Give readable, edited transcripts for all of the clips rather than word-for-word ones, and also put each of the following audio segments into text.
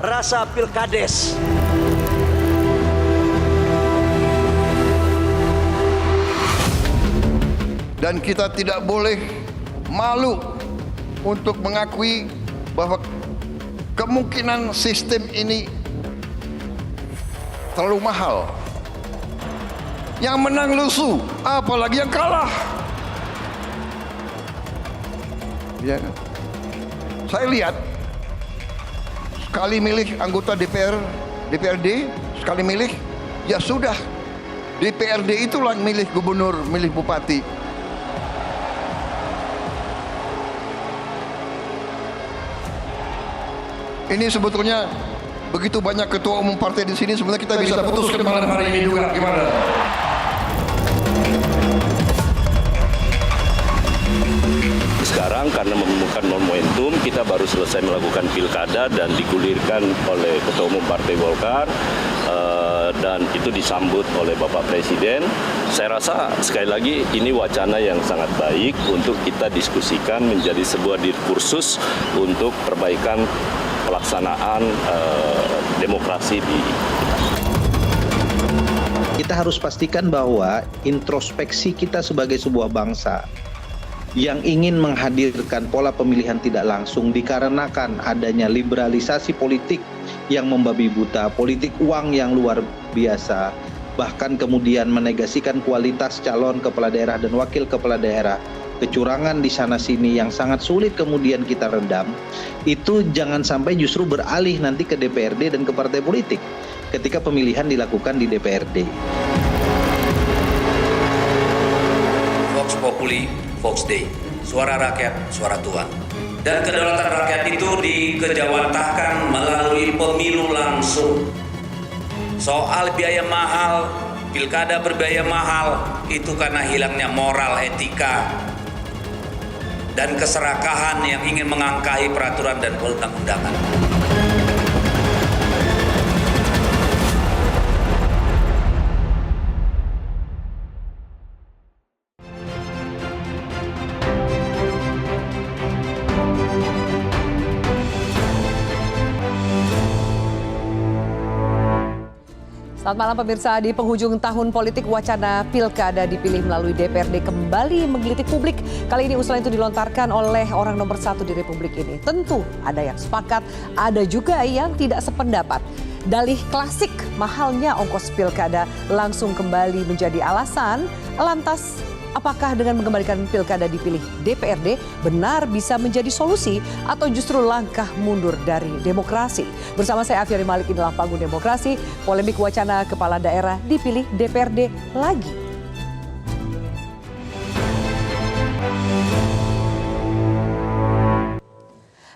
rasa pilkades. Dan kita tidak boleh malu untuk mengakui bahwa kemungkinan sistem ini terlalu mahal. Yang menang lusuh, apalagi yang kalah. Ya. Saya lihat sekali milih anggota DPRD, sekali milih, ya sudah. DPRD itulah milih gubernur, milih bupati. Ini sebetulnya begitu banyak ketua umum partai di sini, sebenarnya kita bisa putuskan malam hari ini juga. Gimana? Sekarang karena menemukan momentum, kita baru selesai melakukan pilkada dan digulirkan oleh Ketua Umum Partai Golkar dan itu disambut oleh Bapak Presiden. Saya rasa sekali lagi ini wacana yang sangat baik untuk kita diskusikan menjadi sebuah diskursus untuk perbaikan pelaksanaan demokrasi di kita harus pastikan bahwa introspeksi kita sebagai sebuah bangsa yang ingin menghadirkan pola pemilihan tidak langsung dikarenakan adanya liberalisasi politik yang membabi buta, politik uang yang luar biasa, bahkan kemudian menegasikan kualitas calon kepala daerah dan wakil kepala daerah, kecurangan di sana-sini yang sangat sulit kemudian kita redam, itu jangan sampai justru beralih nanti ke DPRD dan ke partai politik ketika pemilihan dilakukan di DPRD. Vox Populi, Vox Dei, suara rakyat, suara Tuhan. Dan kedaulatan rakyat itu dikejawantahkan melalui pemilu langsung. Soal biaya mahal, pilkada berbiaya mahal, itu karena hilangnya moral, etika, dan keserakahan yang ingin mengangkahi peraturan dan perundang-undangan. Selamat malam pemirsa, di penghujung tahun politik wacana pilkada dipilih melalui DPRD kembali menggelitik publik. Kali ini usulan itu dilontarkan oleh orang nomor 1 di Republik ini. Tentu ada yang sepakat, ada juga yang tidak sependapat. Dalih klasik mahalnya ongkos pilkada langsung kembali menjadi alasan. Lantas apakah dengan mengembalikan pilkada dipilih DPRD benar bisa menjadi solusi atau justru langkah mundur dari demokrasi? Bersama saya Afiari Malik, inilah Panggung Demokrasi, polemik wacana kepala daerah dipilih DPRD lagi.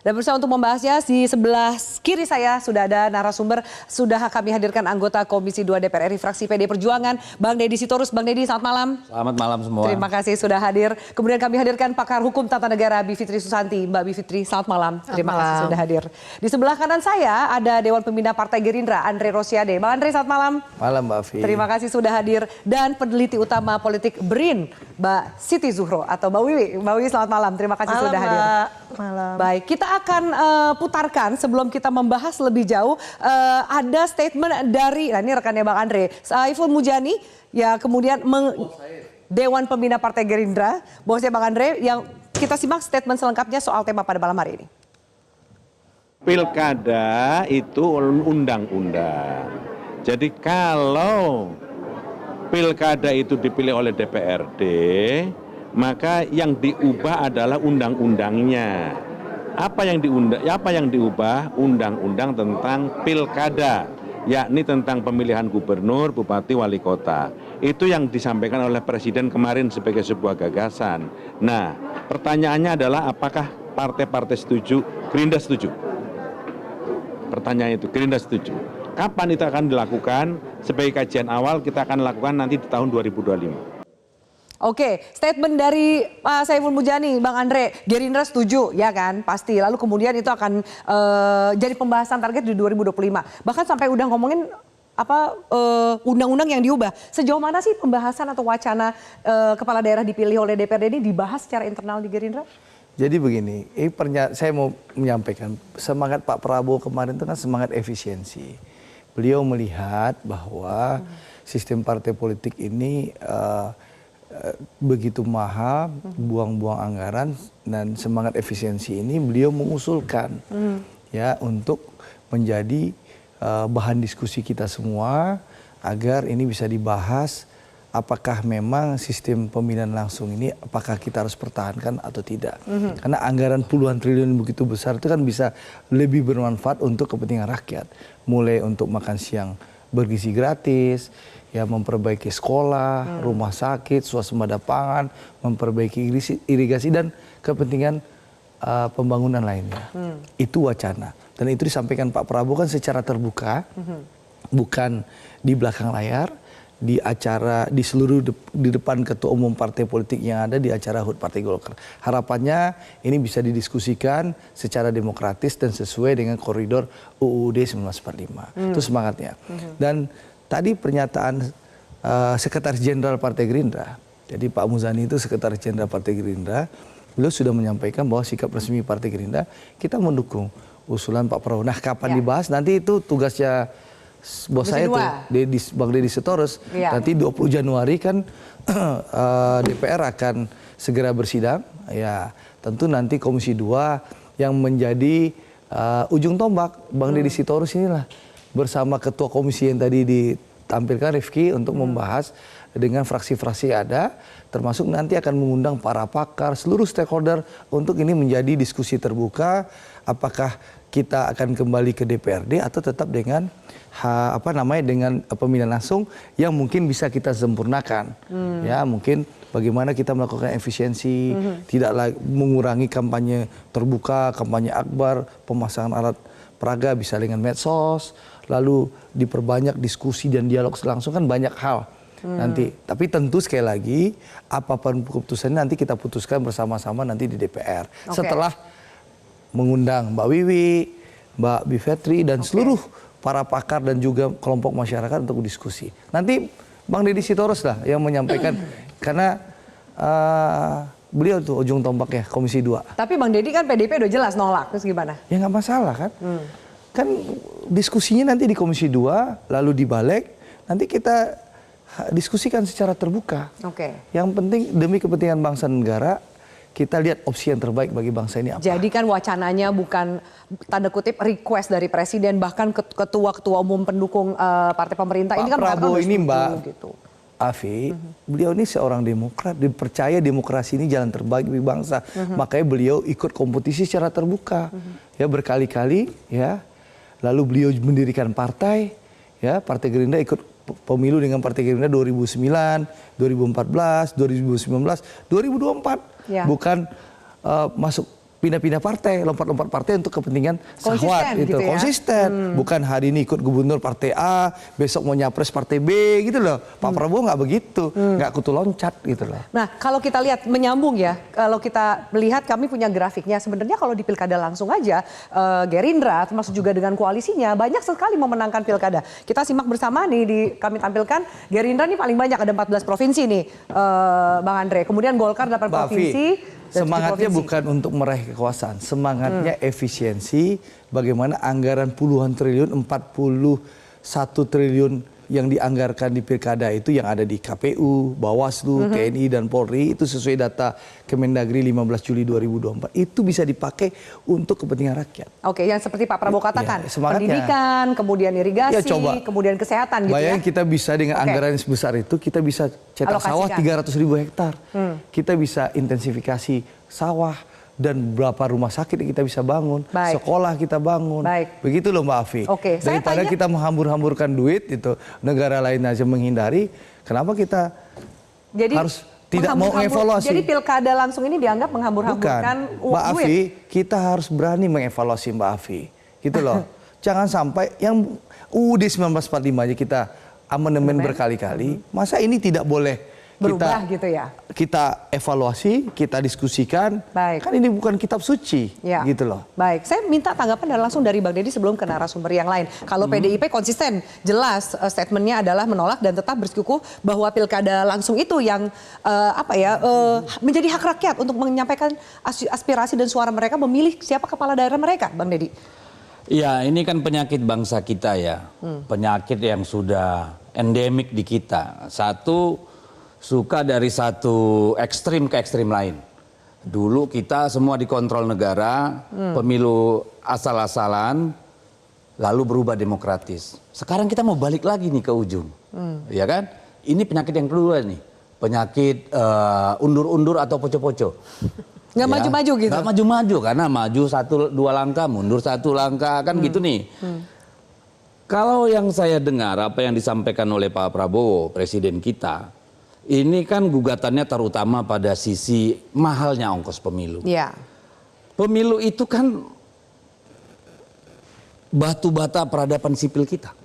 Dan bersama untuk membahasnya di sebelah kiri saya sudah ada narasumber, sudah kami hadirkan anggota Komisi 2 DPR RI fraksi PD Perjuangan, Bang Deddy Sitorus. Bang Deddy, selamat malam. Selamat malam semua. Terima kasih sudah hadir. Kemudian kami hadirkan pakar hukum tata negara Bivitri Susanti. Mbak Bivitri, selamat malam. Terima kasih sudah hadir. Di sebelah kanan saya ada Dewan Pembina Partai Gerindra, Andre Rosiade. Bang Andre, selamat malam. Malam Mbak Fi. Terima kasih sudah hadir. Dan peneliti utama politik BRIN, Mbak Siti Zuhro atau Mbak Wiwi. Mbak Wiwi, selamat malam. Terima kasih malam, sudah hadir. Malam. Baik, kita akan putarkan sebelum kita membahas lebih jauh. Ada statement dari, nah ini rekannya Bang Andre, Saiful Mujani, ya kemudian Dewan Pembina Partai Gerindra, bosnya Bang Andre, yang kita simak statement selengkapnya soal tema pada malam hari ini. Pilkada itu undang-undang. Jadi kalau pilkada itu dipilih oleh DPRD, maka yang diubah adalah undang-undangnya. Apa yang diubah? Undang-undang tentang pilkada, yakni tentang pemilihan gubernur, bupati, wali kota. Itu yang disampaikan oleh Presiden kemarin sebagai sebuah gagasan. Nah, pertanyaannya adalah apakah partai-partai setuju? Gerindra setuju. Pertanyaan itu, Gerindra setuju. Kapan itu akan dilakukan? Sebagai kajian awal kita akan lakukan nanti di tahun 2025. Oke, statement dari Pak Saiful Mujani, Bang Andre, Gerindra setuju, ya kan? Pasti. Lalu kemudian itu akan jadi pembahasan target di 2025. Bahkan sampai udah ngomongin undang-undang yang diubah. Sejauh mana sih pembahasan atau wacana kepala daerah dipilih oleh DPRD ini dibahas secara internal di Gerindra? Jadi begini, saya mau menyampaikan semangat Pak Prabowo kemarin itu kan semangat efisiensi. Beliau melihat bahwa sistem partai politik ini begitu mahal, buang-buang anggaran, dan semangat efisiensi ini beliau mengusulkan ya untuk menjadi bahan diskusi kita semua agar ini bisa dibahas. Apakah memang sistem pemilihan langsung ini apakah kita harus pertahankan atau tidak? Karena anggaran puluhan triliun begitu besar itu kan bisa lebih bermanfaat untuk kepentingan rakyat. Mulai untuk makan siang bergizi gratis, ya memperbaiki sekolah, rumah sakit, swasembada pangan, memperbaiki irigasi dan kepentingan pembangunan lainnya. Itu wacana. Dan itu disampaikan Pak Prabowo kan secara terbuka, bukan di belakang layar. Di acara di depan ketua umum partai politik yang ada di acara HUT Partai Golkar. Harapannya ini bisa didiskusikan secara demokratis dan sesuai dengan koridor UUD 1945. Itu semangatnya. Dan tadi pernyataan Sekretaris Jenderal Partai Gerindra. Jadi Pak Muzani itu Sekretaris Jenderal Partai Gerindra. Beliau sudah menyampaikan bahwa sikap resmi Partai Gerindra kita mendukung usulan Pak Prabowo. Nah, kapan dibahas nanti itu tugasnya bos saya tuh, Bang Deddy Sitorus, nanti 20 Januari kan DPR akan segera bersidang. Ya, tentu nanti Komisi 2 yang menjadi ujung tombak Bang Deddy Sitorus inilah bersama ketua komisi yang tadi ditampilkan Rifki untuk membahas dengan fraksi-fraksi ada, termasuk nanti akan mengundang para pakar, seluruh stakeholder untuk ini menjadi diskusi terbuka. Apakah kita akan kembali ke DPRD atau tetap dengan dengan pemilihan langsung yang mungkin bisa kita sempurnakan. Ya, mungkin bagaimana kita melakukan efisiensi, tidak lagi mengurangi kampanye terbuka, kampanye akbar, pemasangan alat peraga bisa dengan medsos, lalu diperbanyak diskusi dan dialog langsung, kan banyak hal. Nanti, tapi tentu sekali lagi apapun keputusannya nanti kita putuskan bersama-sama nanti di DPR. Setelah mengundang Mbak Wiwi, Mbak Bivitri dan seluruh para pakar dan juga kelompok masyarakat untuk diskusi. Nanti Bang Deddy Sitorus lah yang menyampaikan karena beliau tuh ujung tombaknya Komisi 2. Tapi Bang Deddy kan PDIP udah jelas nolak, terus gimana? Ya nggak masalah kan. Kan diskusinya nanti di Komisi 2 lalu dibalik nanti kita diskusikan secara terbuka. Yang penting demi kepentingan bangsa dan negara kita lihat opsi yang terbaik bagi bangsa ini apa. Jadi kan wacananya bukan tanda kutip request dari presiden, bahkan ketua-ketua umum pendukung partai pemerintah. Ini kan Prabowo ini Mbak gitu. Afi, beliau ini seorang demokrat, dipercaya demokrasi ini jalan terbaik bagi bangsa. Makanya beliau ikut kompetisi secara terbuka. Ya berkali-kali ya. Lalu beliau mendirikan partai, ya Partai Gerindra ikut pemilu dengan Partai Gerindra 2009, 2014, 2019, 2024. Bukan masuk pindah-pindah partai, lompat-lompat partai untuk kepentingan syahwat gitu. Konsisten. Bukan hari ini ikut gubernur partai A, besok mau nyapres partai B gitu loh. Pak Prabowo nggak begitu, nggak kutu loncat gitu loh. Nah, kalau kita lihat menyambung ya, kalau kita melihat kami punya grafiknya, sebenarnya kalau di pilkada langsung aja Gerindra termasuk juga dengan koalisinya banyak sekali memenangkan pilkada. Kita simak bersama nih kami tampilkan Gerindra nih paling banyak, ada 14 provinsi nih Bang Andre. Kemudian Golkar 8 provinsi. Semangatnya bukan untuk meraih kekuasaan, semangatnya efisiensi, bagaimana anggaran puluhan triliun, 41 triliun yang dianggarkan di pilkada itu yang ada di KPU, Bawaslu, TNI dan Polri itu sesuai data Kemendagri 15 Juli 2024 itu bisa dipakai untuk kepentingan rakyat. Yang seperti Pak Prabowo katakan, pendidikan, kemudian irigasi, kemudian kesehatan gitu. Bayangin kita bisa dengan anggaran yang sebesar itu kita bisa cetak sawah 300.000 hektar. Kita bisa intensifikasi sawah dan berapa rumah sakit yang kita bisa bangun, sekolah kita bangun. Begitu loh Mbak Afi. Daripada kita menghambur-hamburkan duit itu, negara lain aja menghindari, kenapa kita harus tidak mau evaluasi? Jadi pilkada langsung ini dianggap menghambur-hamburkan uang Mbak Afi, kita harus berani mengevaluasi Mbak Afi. Gitu loh. Jangan sampai yang UUD 1945 aja kita amandemen berkali-kali, masa ini tidak boleh berubah gitu ya. Kita evaluasi, kita diskusikan. Baik. Kan ini bukan kitab suci, Ya. gitu loh. Baik, saya minta tanggapan dan langsung dari Bang Deddy sebelum ke narasumber yang lain. Kalau PDIP konsisten, jelas statementnya adalah menolak dan tetap bersikukuh bahwa pilkada langsung itu yang menjadi hak rakyat untuk menyampaikan aspirasi dan suara mereka memilih siapa kepala daerah mereka, Bang Deddy. Ya, ini kan penyakit bangsa kita ya. Penyakit yang sudah endemik di kita. Satu, suka dari satu ekstrim ke ekstrim lain. Dulu kita semua dikontrol negara, pemilu asal-asalan, lalu berubah demokratis. Sekarang kita mau balik lagi nih ke ujung. Ya kan? Ini penyakit yang kedua nih. Penyakit undur-undur atau poco-poco. Nggak maju-maju gitu? Nggak maju-maju, karena maju 1-2 langkah, mundur 1 langkah, kan gitu nih. Kalau yang saya dengar, apa yang disampaikan oleh Pak Prabowo, Presiden kita, ini kan gugatannya terutama pada sisi mahalnya ongkos pemilu. Iya. Pemilu itu kan batu bata peradaban sipil kita,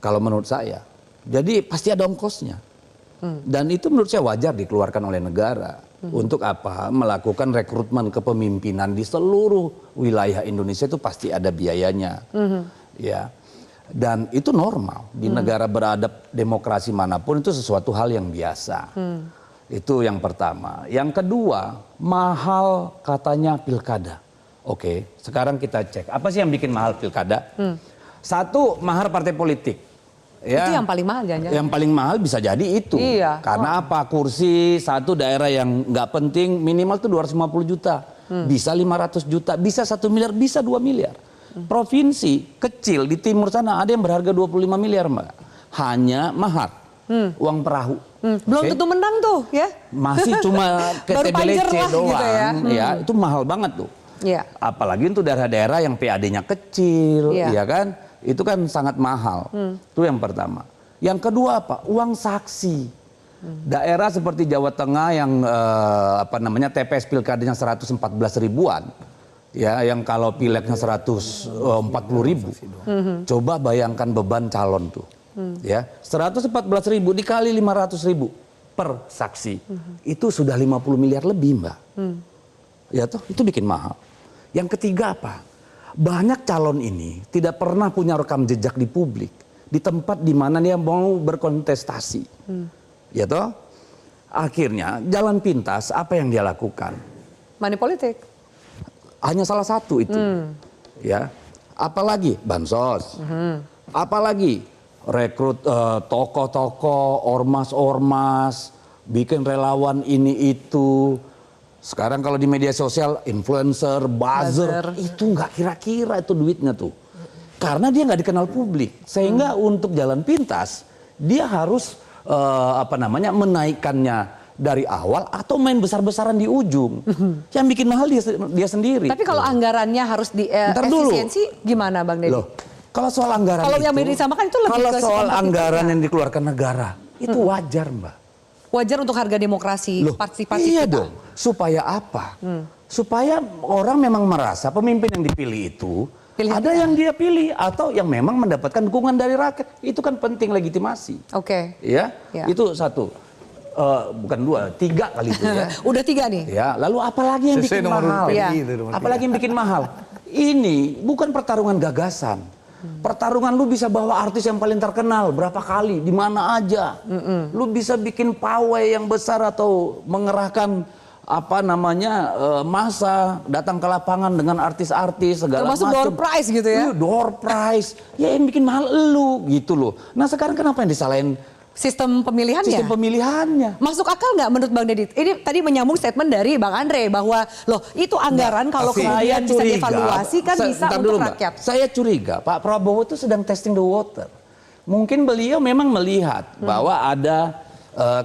kalau menurut saya. Jadi pasti ada ongkosnya. Dan itu menurut saya wajar dikeluarkan oleh negara. Untuk apa? Melakukan rekrutmen kepemimpinan di seluruh wilayah Indonesia itu pasti ada biayanya. Ya. Dan itu normal. Di negara beradab demokrasi manapun itu sesuatu hal yang biasa. Itu yang pertama. Yang kedua, mahal katanya pilkada. Oke, sekarang kita cek. Apa sih yang bikin mahal pilkada? Satu, mahar partai politik. Ya, Itu yang paling mahal jangan-jangan. yang paling mahal bisa jadi itu. Iya. Karena apa? Kursi satu daerah yang nggak penting minimal tuh 250 juta. Bisa 500 juta, bisa 1 miliar, bisa 2 miliar. Provinsi kecil di timur sana ada yang berharga 25 miliar, Mbak. Hanya mahar, uang perahu. Belum Oke? tentu menang tuh ya. Masih cuma Baru panjer KTBLC lah doang. gitu ya. Ya, itu mahal banget tuh. Iya. Apalagi untuk daerah-daerah yang PAD-nya kecil, Iya. ya kan? Itu kan sangat mahal. Itu yang pertama. Yang kedua apa? Uang saksi. Daerah seperti Jawa Tengah yang TPS pilkadanya 114 ribuan, ya, yang kalau pileknya 140 ribu. Coba bayangkan beban calon tuh, ya, 114 ribu dikali 500 ribu per saksi, itu sudah 50 miliar lebih, Mbak. Ya toh, itu bikin mahal. Yang ketiga apa? Banyak calon ini tidak pernah punya rekam jejak di publik, di tempat di mana dia mau berkontestasi. Ya toh? Akhirnya jalan pintas, apa yang dia lakukan? Money politik. Hanya salah satu itu. Ya. Apalagi bansos. Apalagi rekrut tokoh-tokoh, ormas-ormas, bikin relawan ini itu. Sekarang kalau di media sosial influencer, buzzer, itu nggak kira-kira itu duitnya tuh. Karena dia nggak dikenal publik. Sehingga untuk jalan pintas dia harus menaikkannya dari awal atau main besar-besaran di ujung. Yang bikin mahal dia sendiri. Tapi kalau anggarannya harus di efisiensi gimana, Bang Deddy? Loh, kalau soal anggaran Kalau yang disamakan itu lebih kalau ke soal kompetitifnya. anggaran yang dikeluarkan negara itu wajar, Mbak. Wajar untuk harga demokrasi, Loh, partisipasi iya kita. dong. Supaya apa? Supaya orang memang merasa pemimpin yang dipilih itu Pilihan ada yang dia pilih atau yang memang mendapatkan dukungan dari rakyat. Itu kan penting, legitimasi. Oke. Ya, Ya. itu satu. Bukan 2, 3 kali itu ya. Udah 3 nih. Ya, lalu apalagi yang Sesuai bikin nomor mahal? PDI Iya. itu, nomor Apalagi yang bikin mahal? Ini bukan pertarungan gagasan. Pertarungan lu bisa bawa artis yang paling terkenal berapa kali, di mana aja. Lu bisa bikin pawai yang besar atau mengerahkan masa datang ke lapangan dengan artis-artis segala macam. Termasuk door prize gitu ya? Door prize. Ya yang bikin mahal lu gitu loh. Nah sekarang kenapa yang disalahin Sistem pemilihannya. sistem pemilihannya? Masuk akal nggak menurut Bang Deddy? Ini tadi menyambung statement dari Bang Andre bahwa loh itu anggaran kalau kemudian bisa dievaluasi kan bisa Bentar untuk dulu, Mbak. rakyat. Saya curiga Pak Prabowo itu sedang testing the water. Mungkin beliau memang melihat bahwa ada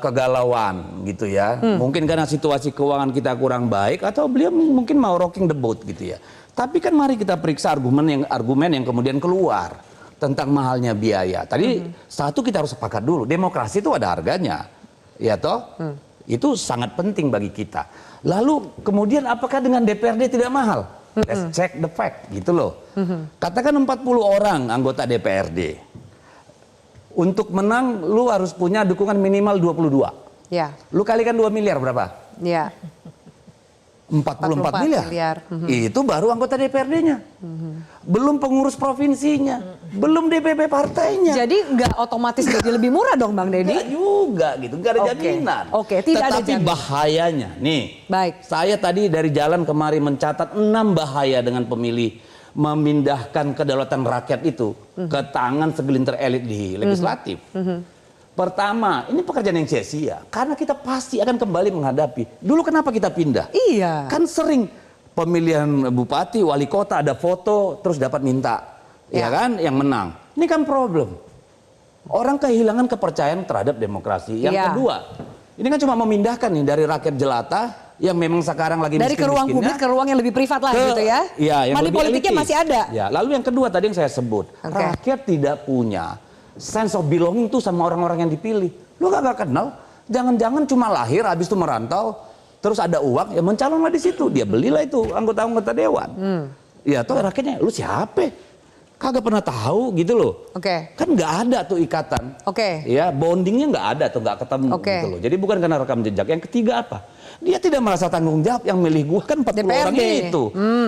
kegalauan gitu ya. Mungkin karena situasi keuangan kita kurang baik atau beliau mungkin mau rocking the boat gitu ya. Tapi kan mari kita periksa argumen yang kemudian keluar tentang mahalnya biaya. Tadi satu kita harus sepakat dulu, demokrasi itu ada harganya. Ya toh? Itu sangat penting bagi kita. Lalu kemudian apakah dengan DPRD tidak mahal? Let's check the fact gitu loh. Katakan 40 orang anggota DPRD. Untuk menang lu harus punya dukungan minimal 22. Ya. Lu kalikan 2 miliar berapa? Ya. 44 miliar. Itu baru anggota DPRD-nya. Belum pengurus provinsinya. Belum DPP partainya. Jadi nggak otomatis jadi lebih murah dong Bang Deddy? Nggak juga gitu, nggak ada Oke. jaminan. Oke, tidak ada Tetapi jaminan. bahayanya, nih. Baik. Saya tadi dari jalan kemari mencatat 6 bahaya dengan pemilih memindahkan kedaulatan rakyat itu ke tangan segelintir elit di legislatif. Pertama, ini pekerjaan yang sia-sia karena kita pasti akan kembali menghadapi. Dulu kenapa kita pindah? Iya. Kan sering pemilihan bupati, wali kota ada foto terus dapat minta, ya kan, yang menang. Ini kan problem. Orang kehilangan kepercayaan terhadap demokrasi. Yang Iya. kedua, ini kan cuma memindahkan nih dari rakyat jelata yang memang sekarang lagi Dari ke ruang publik ke ruang yang lebih privat lah gitu ya. Iya, yang Money lebih politiknya elitis. masih ada. Ya, lalu yang kedua tadi yang saya sebut, Oke. rakyat tidak punya sense of belonging tuh sama orang-orang yang dipilih. Lu gak kenal, jangan-jangan cuma lahir habis itu merantau, terus ada uang, ya mencalonlah di situ, dia belilah itu anggota-anggota dewan. Ya toh rakyatnya, lu siapa? Kagak pernah tahu gitu loh. Oke. Kan nggak ada tuh ikatan. Oke. Ya bondingnya nggak ada tuh, nggak ketemu Oke. gitu loh. Jadi bukan karena rekam jejak. Yang ketiga apa? Dia tidak merasa tanggung jawab, yang milih gua kan 40 orang DPRD. itu.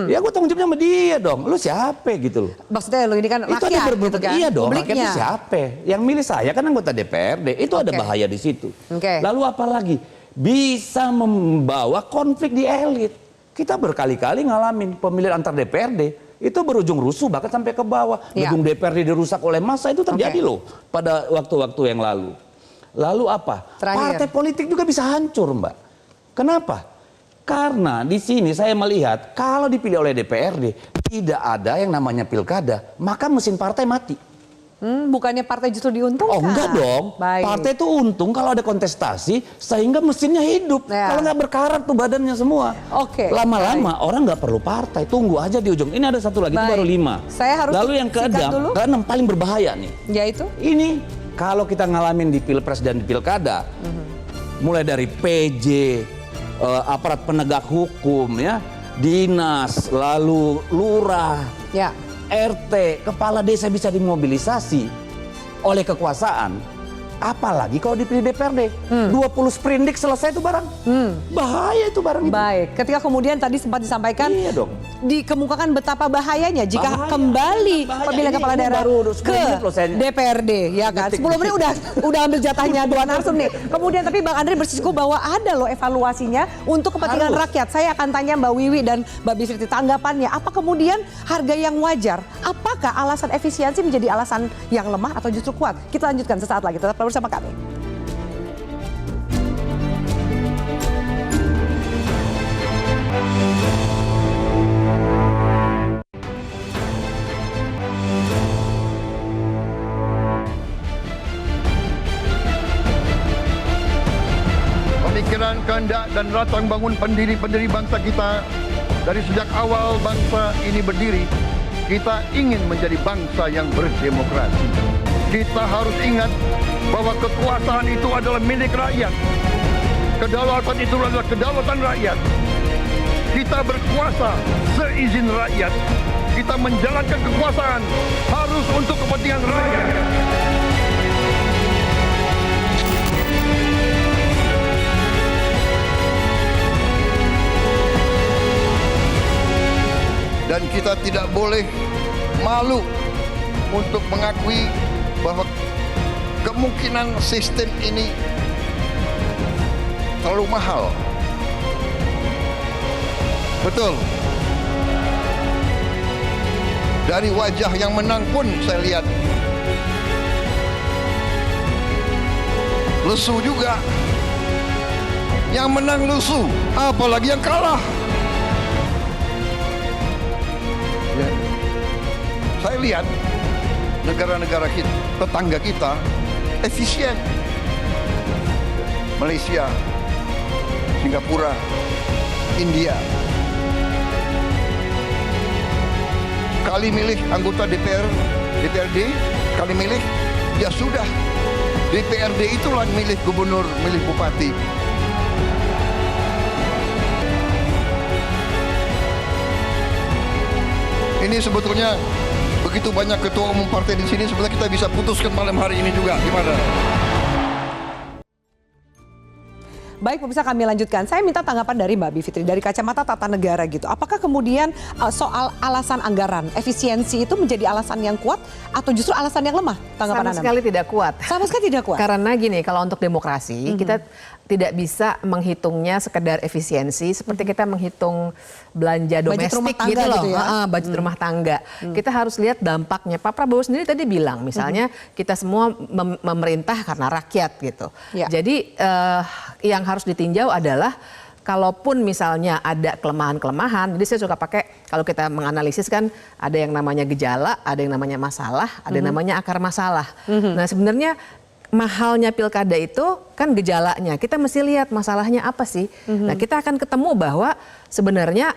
Ya gua tanggung jawabnya sama dia dong. Lu siapa gitu loh. Maksudnya lu ini kan Itu ada rakyat berbentuk, gitu kan? iya dong, rakyat Publiknya. itu siapa? Yang milih saya kan anggota DPRD, itu ada Oke. bahaya di situ. Oke. Lalu apa lagi? Bisa membawa konflik di elit. Kita berkali-kali ngalamin pemilihan antar DPRD, itu berujung rusuh bahkan sampai ke bawah. Iya. Gedung DPRD dirusak oleh massa, itu terjadi Oke. loh pada waktu-waktu yang lalu. Lalu apa? Terakhir. Partai politik juga bisa hancur, Mbak. Kenapa? Karena di sini saya melihat kalau dipilih oleh DPRD tidak ada yang namanya pilkada, maka mesin partai mati. Bukannya partai justru diuntungkan? Oh enggak dong, Baik. partai itu untung kalau ada kontestasi sehingga mesinnya hidup. Ya. Kalau nggak berkarat tuh badannya semua. Oke, Lama-lama orang nggak perlu partai, tunggu aja di ujung. Ini ada satu lagi, itu Baik. baru 5. Saya harus Lalu yang singkat dulu. keenam paling berbahaya nih. Yaitu? Ini kalau kita ngalamin di pilpres dan di pilkada, mulai dari PJ, aparat penegak hukum ya, dinas, lalu lurah, Ya. RT, kepala desa bisa dimobilisasi oleh kekuasaan. Apalagi kalau dipilih DPRD, 20 sprindik selesai itu barang. Bahaya itu barang itu. Baik, ketika kemudian tadi sempat disampaikan, Iya dong. dikemukakan betapa bahayanya jika Bahaya, kembali bahaya. pemilihan Ini kepala daerah baru 10 ke menit loh saya DPRD, ya kan? ngetik. 10 menit udah ambil jatahnya dua narsum nih. Kemudian tapi Bang Andre bersikup bahwa ada loh evaluasinya untuk kepentingan Harus. rakyat. Saya akan tanya Mbak Wiwi dan Mbak Bivitri tanggapannya. Apa kemudian harga yang wajar? Apakah alasan efisiensi menjadi alasan yang lemah atau justru kuat? Kita lanjutkan sesaat lagi. Tetap bersama kami. Pemikiran, kehendak dan latang bangun pendiri-pendiri bangsa kita dari sejak awal bangsa ini berdiri, kita ingin menjadi bangsa yang berdemokrasi. Kita harus ingat bahwa kekuasaan itu adalah milik rakyat. Kedaulatan itu adalah kedaulatan rakyat. Kita berkuasa seizin rakyat. Kita menjalankan kekuasaan harus untuk kepentingan rakyat. Dan kita tidak boleh malu untuk mengakui bahwa kemungkinan sistem ini terlalu mahal. Betul. Dari wajah yang menang pun saya lihat lesu juga. Yang menang lesu, apalagi yang kalah. Ya. Saya lihat negara-negara kita, tetangga kita efisien. Malaysia, Singapura, India. Kali milih anggota DPRD, kali milih, ya sudah. DPRD itulah milih gubernur, milih bupati. Ini sebetulnya begitu banyak ketua umum partai di sini, sebenarnya kita bisa putuskan malam hari ini juga. Gimana? Baik, pemirsa, kami lanjutkan. Saya minta tanggapan dari Mbak Bivitri dari kacamata tata negara gitu. Apakah kemudian soal alasan anggaran, efisiensi itu menjadi alasan yang kuat atau justru alasan yang lemah? Tanggapan Sama sekali tidak kuat. Sama sekali tidak kuat. Karena gini, kalau untuk demokrasi kita tidak bisa menghitungnya sekedar efisiensi seperti kita menghitung belanja domestik rumah tangga gitu loh, gitu ya? budget rumah tangga. Kita harus lihat dampaknya. Pak Prabowo sendiri tadi bilang, misalnya kita semua memerintah karena rakyat gitu. Ya. Jadi yang harus ditinjau adalah kalaupun misalnya ada kelemahan-kelemahan, jadi saya suka pakai kalau kita menganalisis kan ada yang namanya gejala, ada yang namanya masalah, ada yang namanya akar masalah. Nah sebenarnya mahalnya pilkada itu kan gejalanya. Kita mesti lihat masalahnya apa sih. Nah kita akan ketemu bahwa sebenarnya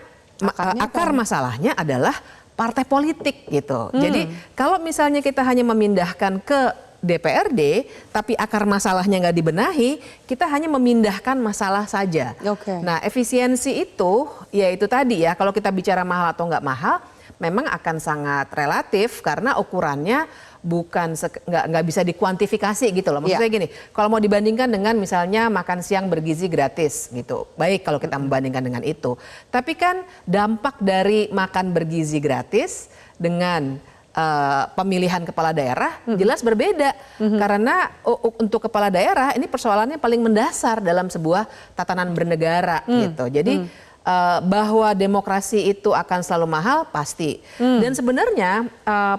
akar masalahnya adalah partai politik gitu. Jadi kalau misalnya kita hanya memindahkan ke DPRD, tapi akar masalahnya nggak dibenahi, kita hanya memindahkan masalah saja. Nah efisiensi itu, ya itu tadi ya, kalau kita bicara mahal atau nggak mahal, memang akan sangat relatif karena ukurannya bukan nggak bisa dikuantifikasi gitu loh. Maksudnya gini, kalau mau dibandingkan dengan misalnya makan siang bergizi gratis gitu, baik kalau kita membandingkan dengan itu. Tapi kan dampak dari makan bergizi gratis dengan pemilihan kepala daerah jelas berbeda. Karena untuk kepala daerah ini persoalannya paling mendasar dalam sebuah tatanan bernegara gitu. Jadi bahwa demokrasi itu akan selalu mahal pasti. Dan sebenarnya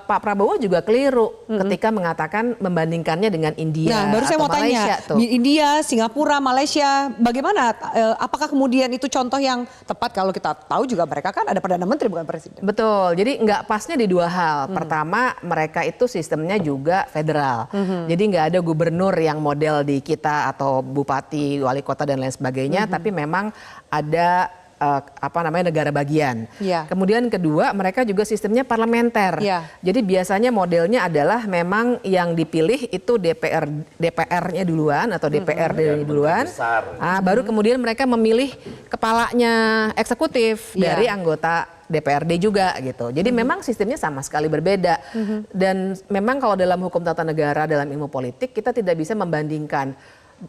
Pak Prabowo juga keliru ketika mengatakan membandingkannya dengan India. Nah, baru saya atau mau Malaysia tanya, di India, Singapura, Malaysia, bagaimana? Apakah kemudian itu contoh yang tepat kalau kita tahu juga mereka kan ada Perdana Menteri bukan Presiden? Betul, jadi nggak pasnya di dua hal. Pertama, mereka itu sistemnya juga federal. Jadi nggak ada gubernur yang model di kita atau bupati, wali kota dan lain sebagainya, tapi memang ada negara bagian. Kemudian kedua, mereka juga sistemnya parlementer. Jadi biasanya modelnya adalah memang yang dipilih itu DPR-nya duluan atau DPRD duluan. Baru kemudian mereka memilih kepalanya eksekutif dari anggota DPRD juga gitu. Jadi memang sistemnya sama sekali berbeda. Dan memang kalau dalam hukum tata negara, dalam ilmu politik, kita tidak bisa membandingkan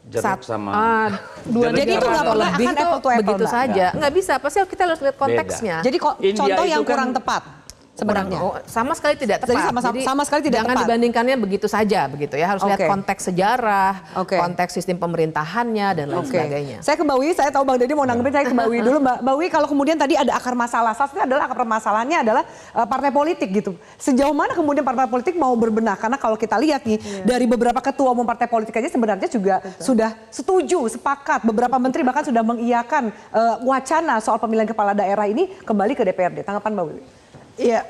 jadi itu nggak pernah akan apple to apple begitu saja, nggak bisa. Pasti kita harus lihat konteksnya. Jadi contoh yang kurang tepat sebenarnya. Sama sekali tidak tepat. Jadi sama sekali tidak jangan tepat. dibandingkannya begitu saja begitu ya. Harus lihat konteks sejarah, konteks sistem pemerintahannya dan lain sebagainya. Saya ke Mbak Wiwi, saya tahu Bang Deddy mau nanggepin, saya ke Mbak Wiwi dulu. Mbak Wiwi, kalau kemudian tadi ada akar masalah, salah satunya adalah akar permasalahannya adalah partai politik gitu. Sejauh mana kemudian partai politik mau berbenah? Karena kalau kita lihat nih dari beberapa ketua umum partai politik aja sebenarnya juga sudah setuju, sepakat. Beberapa menteri bahkan sudah mengiyakan wacana soal pemilihan kepala daerah ini kembali ke DPRD. Tanggapan Mbak Wiwi? Iya,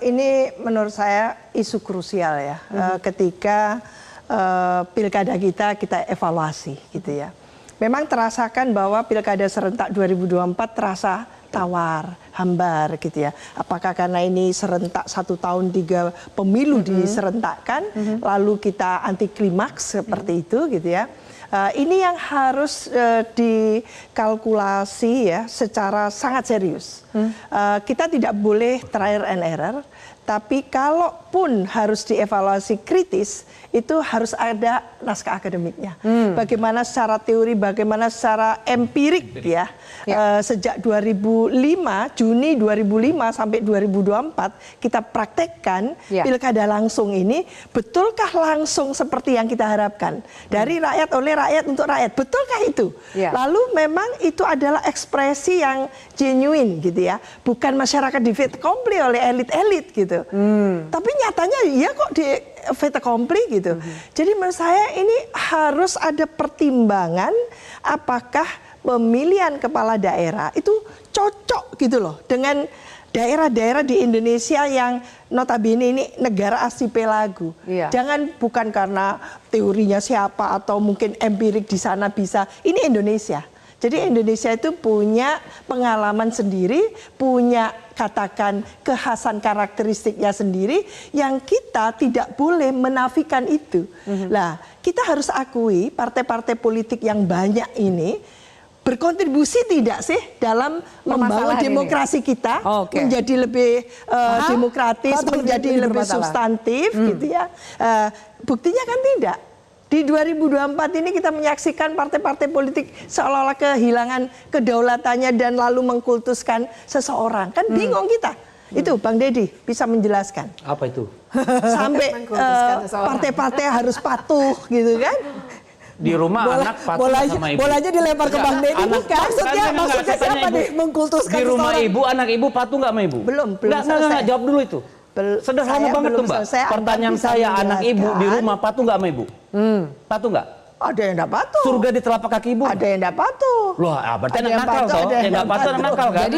ini menurut saya isu krusial ya. Ketika pilkada kita evaluasi gitu ya. Memang terasakan bahwa pilkada serentak 2024 terasa tawar, hambar gitu ya. Apakah karena ini serentak 1 tahun 3 pemilu diserentakkan, lalu kita anti klimaks seperti itu gitu ya. Ini yang harus dikalkulasi ya secara sangat serius. Kita tidak boleh trial and error, tapi kalaupun harus dievaluasi kritis, itu harus ada naskah akademiknya. Bagaimana secara teori, bagaimana secara empirik ya. Sejak 2005, Juni 2005 sampai 2024 kita praktekkan pilkada langsung ini, betulkah langsung seperti yang kita harapkan? Dari rakyat, oleh rakyat, untuk rakyat. Betulkah itu? Lalu memang itu adalah ekspresi yang genuine gitu ya. Bukan masyarakat di fait accompli oleh elit-elit gitu. Tapi nyatanya iya kok di fait accompli gitu. Jadi menurut saya ini harus ada pertimbangan apakah pemilihan kepala daerah itu cocok gitu loh dengan daerah-daerah di Indonesia yang notabene ini negara archipelago. Jangan bukan karena teorinya siapa atau mungkin empirik di sana bisa. Ini Indonesia. Jadi Indonesia itu punya pengalaman sendiri, punya katakan kekhasan karakteristiknya sendiri yang kita tidak boleh menafikan itu. Nah, kita harus akui partai-partai politik yang banyak ini berkontribusi tidak sih dalam membangun demokrasi kita menjadi lebih demokratis, menjadi lebih substantif gitu ya. Buktinya kan tidak. Di 2024 ini kita menyaksikan partai-partai politik seolah-olah kehilangan kedaulatannya dan lalu mengkultuskan seseorang. Kan bingung kita. Itu Bang Deddy bisa menjelaskan. Apa itu? Sampai partai-partai harus patuh gitu kan. Di rumah anak patuh sama ibu. Bolanya dilempar ke Bang Deddy bukan? Maksudnya siapa nih mengkultuskan di rumah seseorang? ibu, anak ibu patuh nggak sama ibu? Belum Nggak, jawab dulu itu. Sederhana banget tuh Mbak. Pertanyaan saya, anak ibu di rumah patuh nggak sama ibu? Patuh nggak? Ada yang enggak patuh. Surga di telapak kaki ibu? Ada yang enggak patuh. Loh, berarti anak nakal toh? Yang enggak patuh anak nakal kan?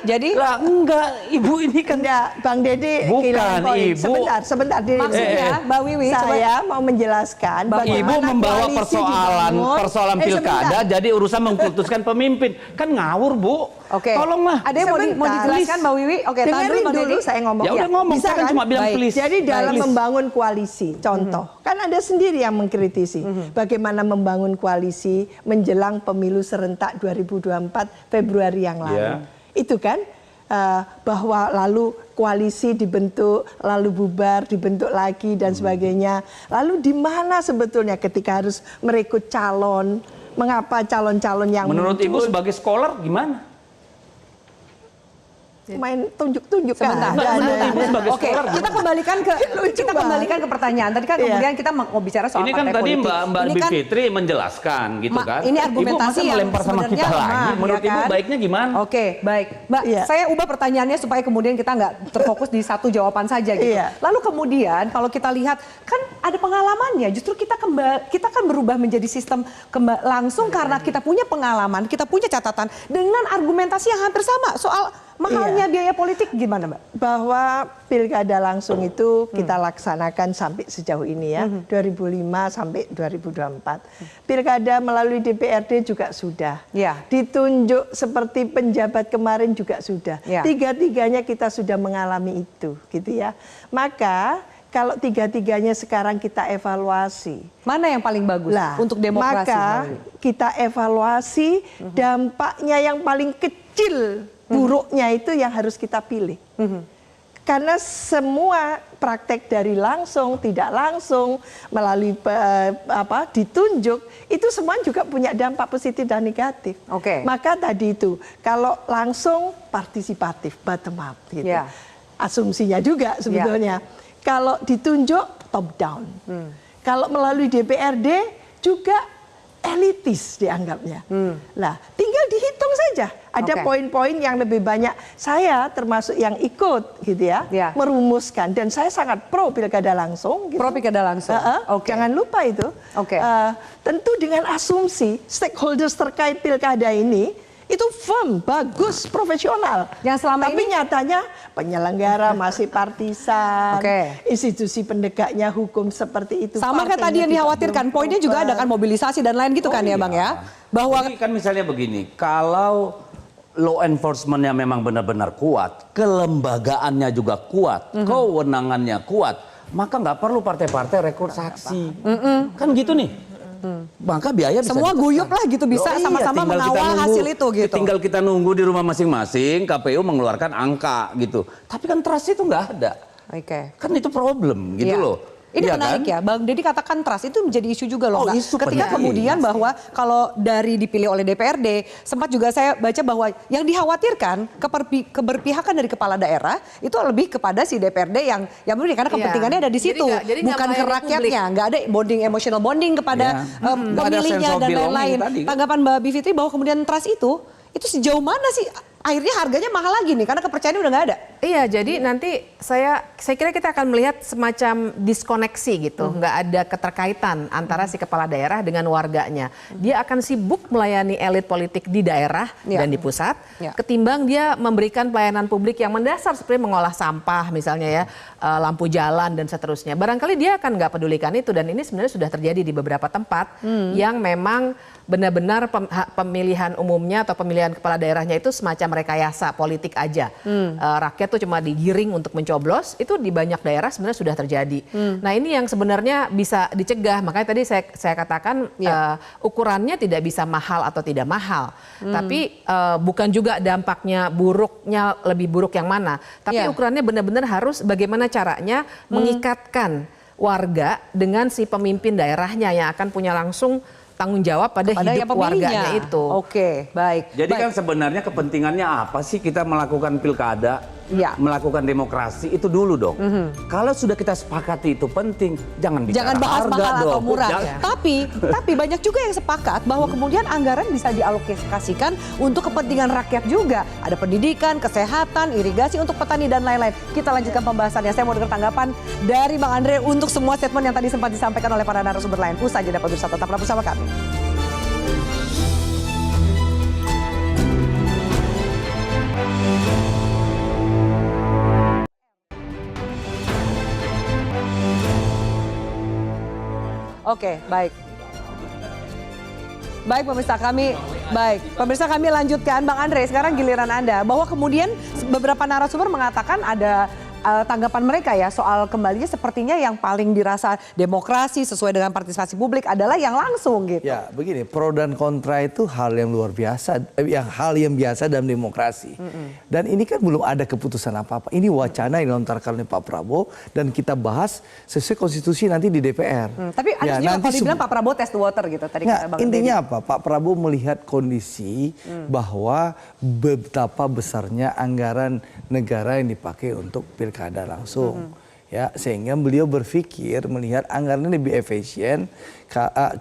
Jadi lah enggak, ibu ini kan enggak, Bang Deddy bukan ibu. Sebentar diri. Maksudnya, Mbak Wiwi, saya mau menjelaskan ibu membawa persoalan pilkada jadi urusan mengkultuskan pemimpin. Kan ngawur, Bu. Oke. Tolonglah. Ada yang mau dijelaskan Mbak Wiwi? Oke, tahan dulu Bang Deddy. Saya ngomong. Ya udah ngomong, bisa saya kan cuma bilang please. Jadi dalam membangun koalisi, contoh, kan Anda sendiri yang mengkritisi bagaimana membangun koalisi menjelang pemilu serentak 2024 Februari yang lalu. Itu kan bahwa lalu koalisi dibentuk, lalu bubar, dibentuk lagi dan sebagainya. Lalu di mana sebetulnya ketika harus merekrut calon? Mengapa calon-calon yang menurut Ibu sebagai scholar gimana? Main tunjuk-tunjuk sebentar. Oke, kita kembalikan ke pertanyaan. Tadi kan kemudian kita mau bicara soal ini kan partai tadi politik. Mbak Bivitri menjelaskan gitu kan. Ini argumentasi Ibu yang melempar sama kita lagi. Menurut Ibu baiknya gimana? Oke, baik. Mbak, saya ubah pertanyaannya supaya kemudian kita nggak terfokus di satu jawaban saja gitu. Lalu kemudian kalau kita lihat kan ada pengalamannya. Justru kita kan berubah menjadi sistem langsung karena kita punya pengalaman, kita punya catatan dengan argumentasi yang hampir sama soal mahalnya biaya politik. Gimana Mbak? Bahwa pilkada langsung itu kita laksanakan sampai sejauh ini ya, 2005 sampai 2024. Pilkada melalui DPRD juga sudah. Ditunjuk seperti penjabat kemarin juga sudah. Tiga-tiganya kita sudah mengalami itu, gitu ya. Maka kalau tiga-tiganya sekarang kita evaluasi, mana yang paling bagus untuk demokrasi? Maka kita evaluasi dampaknya yang paling kecil. Buruknya itu yang harus kita pilih. Karena semua praktek dari langsung, tidak langsung, melalui ditunjuk, itu semua juga punya dampak positif dan negatif. Maka tadi itu, kalau langsung partisipatif, bottom up. Gitu. Asumsinya juga sebetulnya. Kalau ditunjuk, top down. Kalau melalui DPRD, juga elitis dianggapnya. Nah, tinggal dihitung saja. Ada poin-poin yang lebih banyak. Saya termasuk yang ikut, gitu ya, merumuskan. Dan saya sangat pro pilkada langsung. Gitu. Pro pilkada langsung. Jangan lupa itu. Tentu dengan asumsi stakeholders terkait pilkada ini itu firm, bagus, profesional. Yang selama Tapi nyatanya penyelenggara masih partisan, institusi pendegaknya hukum seperti itu. Sama kayak tadi yang dikhawatirkan, poinnya juga ada kan mobilisasi dan lain gitu kan ya Bang ya? Bahwa jadi kan misalnya begini, kalau law enforcement-nya memang benar-benar kuat, kelembagaannya juga kuat, kewenangannya kuat, maka nggak perlu partai-partai rekrut saksi. Kan gitu nih. Maka biaya bisa semua guyup lah gitu, bisa sama-sama mengawal hasil itu gitu. Tinggal kita nunggu di rumah masing-masing, KPU mengeluarkan angka gitu. Tapi kan trust itu nggak ada. Kan itu problem gitu loh. Ini menarik ya, Bang Deddy katakan trust itu menjadi isu juga loh. Ketika kemudian bahwa kalau dari dipilih oleh DPRD, sempat juga saya baca bahwa yang dikhawatirkan keberpihakan dari kepala daerah itu lebih kepada si DPRD yang karena kepentingannya ada di situ, bukan ke rakyatnya, nggak ada emotional bonding kepada pemilihnya dan lain-lain. Tanggapan Mbak Bivitri bahwa kemudian trust itu sejauh mana sih? Akhirnya harganya mahal lagi nih karena kepercayaannya udah nggak ada. Iya, jadi nanti saya kira kita akan melihat semacam diskoneksi gitu, nggak ada keterkaitan antara si kepala daerah dengan warganya. Dia akan sibuk melayani elit politik di daerah dan di pusat, ketimbang dia memberikan pelayanan publik yang mendasar seperti mengolah sampah misalnya ya, lampu jalan dan seterusnya. Barangkali dia akan nggak pedulikan itu, dan ini sebenarnya sudah terjadi di beberapa tempat yang memang benar-benar pemilihan umumnya atau pemilihan kepala daerahnya itu semacam rekayasa politik aja. Rakyat tuh cuma digiring untuk mencoblos, itu di banyak daerah sebenarnya sudah terjadi. Nah ini yang sebenarnya bisa dicegah, makanya tadi saya katakan ukurannya tidak bisa mahal atau tidak mahal. Tapi bukan juga dampaknya buruknya lebih buruk yang mana. Tapi ukurannya benar-benar harus bagaimana caranya mengikatkan warga dengan si pemimpin daerahnya yang akan punya langsung tanggung jawab pada hidup warganya itu. Oke, baik. Jadi kan sebenarnya kepentingannya apa sih kita melakukan pilkada, melakukan demokrasi itu dulu dong. Kalau sudah kita sepakati itu penting, jangan bicara bahas harga mahal dong. atau murah. Tapi banyak juga yang sepakat bahwa kemudian anggaran bisa dialokasikan untuk kepentingan rakyat juga. Ada pendidikan, kesehatan, irigasi untuk petani dan lain-lain. Kita lanjutkan pembahasannya. Saya mau dengar tanggapan dari Bang Andre untuk semua statement yang tadi sempat disampaikan oleh para narasumber lain. Usai jeda pemirsa, tetaplah bersama kami. Oke, baik. Baik pemirsa kami lanjutkan. Bang Andre, sekarang giliran Anda. Bahwa kemudian beberapa narasumber mengatakan ada tanggapan mereka ya soal kembalinya sepertinya yang paling dirasa demokrasi sesuai dengan partisipasi publik adalah yang langsung gitu. Ya begini, pro dan kontra itu hal yang luar biasa, hal yang biasa dalam demokrasi. Dan ini kan belum ada keputusan apa-apa. Ini wacana yang dilontarkan oleh Pak Prabowo dan kita bahas sesuai konstitusi nanti di DPR. Tapi ada juga kalau dibilang Pak Prabowo test the water gitu tadi. Intinya apa? Pak Prabowo melihat kondisi bahwa betapa besarnya anggaran negara yang dipakai untuk pilkada langsung, ya sehingga beliau berpikir melihat anggarannya lebih efisien,